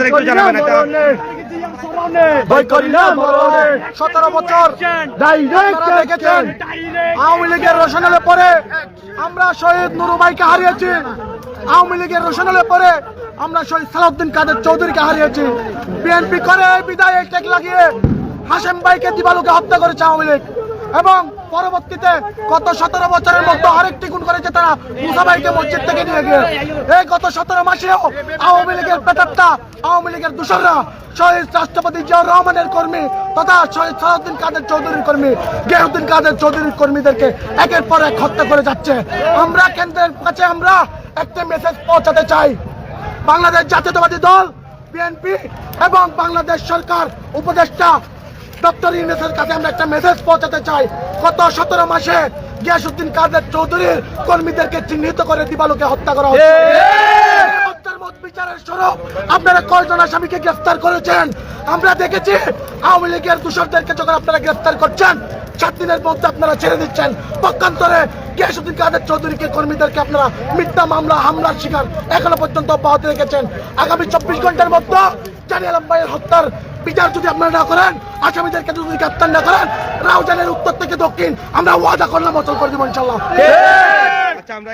একটু জানাবেন একটা। 17 বছর দেখেছেন আওয়ামী লীগের রোশনালে পরে আমরা শহীদ নুরু ভাইকে হারিয়েছি। আওয়ামী লীগের রোশনালে পরে আমরা শহীদ সালাউদ্দিন কাদের চৌধুরীকে হারিয়েছি। বিএনপি করে বিদায় টেক লাগিয়ে হাশেম ভাইকে দিবালুকে হত্যা করেছে আওয়ামী লীগ এবং পরবর্তীতে গত 17 বছরের মধ্যে আরেকটি গুণ করেছে তারা মুসা ভাইকে মসজিদ থেকে নিয়ে গিয়ে। এই গত 17 মাসেও আওয়ামী লীগের পেটারটা আওয়ামী লীগের দূষণরা শহীদ রাষ্ট্রপতি জিয়াউর রহমানের কর্মী তথা শহীদ সালাউদ্দিন কাদের চৌধুরীর কর্মী গিয়াসউদ্দিন কাদের চৌধুরীর কর্মীদেরকে একের পর এক হত্যা করে যাচ্ছে। আমরা কেন্দ্রের কাছে আমরা একটা মেসেজ পৌঁছাতে চাই। বাংলাদেশ জাতীয়তাবাদী দল বিএনপি এবং বাংলাদেশ সরকার উপদেষ্টা ডক্টর ইউনূসের কাছে আমরা একটা মেসেজ পৌঁছাতে চাই। গত 17 মাসে গিয়াসউদ্দিন কাদের চৌধুরীর কর্মীদেরকে চিহ্নিত করে দিবালুকে হত্যা করা হচ্ছে। বিচারের স্বরূপ আপনারা কয়জন আসামিকে গ্রেফতার করেছেন? আমরা দেখেছি আওয়ামী লীগের দূষরদেরকে যখন আপনারা গ্রেফতার করছেন 7 দিনের মধ্যে আপনারা ছেড়ে দিচ্ছেন। পক্ষান্তরে গিয়াসউদ্দিন কাদের চৌধুরীকে কর্মীদেরকে আপনারা মিথ্যা মামলা হামলার শিকার এখনো পর্যন্ত অব্যাহত রেখেছেন। আগামী 24 ঘন্টার মধ্যে জানি আলম ভাইয়ের হত্যার বিচার যদি আপনারা না করেন, আসামিদেরকে যদি গ্রেফতার না করেন, রাউজানের উত্তর থেকে দক্ষিণ আমরা ওয়াদা করলাম অচল করে দেবো ইনশাল্লাহ। আচ্ছা আমরা